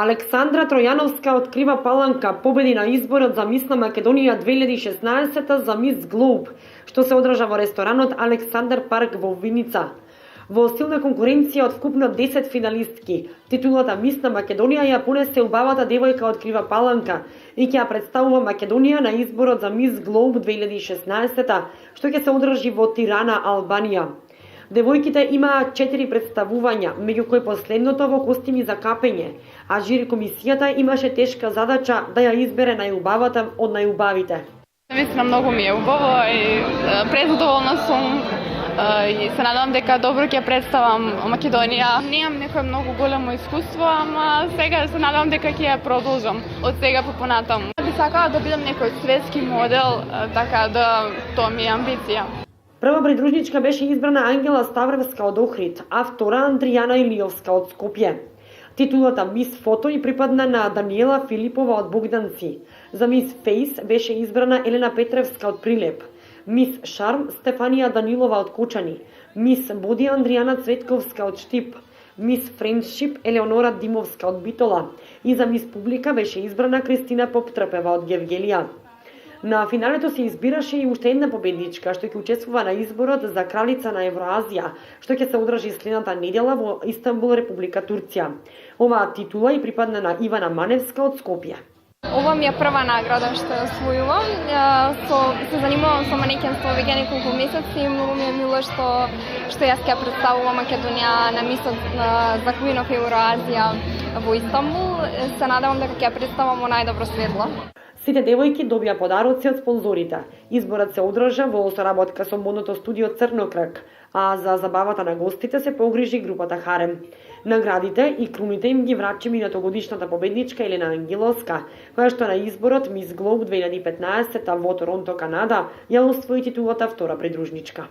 Александра Тројановска од Крива Паланка победи на изборот за Мис на Македонија 2016 за Мис Глоуб, што се одржа во ресторанот Александар Парк во Виница. Во силна конкуренција од вкупно 10 финалистки, титулата Мис на Македонија ја понесе убавата девојка од Крива Паланка и ќе ја представува Македонија на изборот за Мис Глоуб 2016, што ќе се одржи во Тирана, Албанија. Девојките имаа 4 представувања, меѓу кои последното во костими за капење, а жири комисијата имаше тешка задача да ја избере најубавата од најубавите. Мислам, многу ми е убаво и презадоволна сум и се надевам дека добро ќе представам Македонија. Немам некое многу големо искуство, ама сега се надевам дека ќе ја продолжам од сега по понатаму. Би сакала да бидам некој светски модел, така да тоа ми е амбиција. Прва придружничка беше избрана Ангела Ставревска од Охрид, а втора Андријана Илиовска од Скопје. Титулата Мис Фото и припадна на Даниела Филипова од Богданци. За Мис Фейс беше избрана Елена Петревска од Прилеп. Мис Шарм Стефанија Данилова од Кочани. Мис Боди Андријана Цветковска од Штип. Мис Френдшип Елеонора Димовска од Битола. И за Мис Публика беше избрана Кристина Поптрпева од Гевгелија. На финалето се избираше и уште една победничка што ќе учествува на изборот за кралица на Евроазија, што ќе се одржи следната недела во Истанбул, Република Турција. Оваа титула и припадна на Ивана Маневска од Скопје. Ова ми е прва награда што ја освојувам. Се занимавам со манекенство веќе неколку месеци и многу ми е мило што јас ќе представувам Македонија на мисот за Queen of Евроазија во Истанбул. Се надевам дека ќе ја представам во најдобро светло. Сите девојки добија подароци од спонзорите. Изборот се одржа во соработка со модното студио Црнокрак, а за забавата на гостите се погрижи групата Харем. Наградите и круните им ги врачи минатогодишната победничка Елена Ангеловска, која што на изборот Мис Глоуб 2015 во Торонто, Канада, ја освои титулата втора придружничка.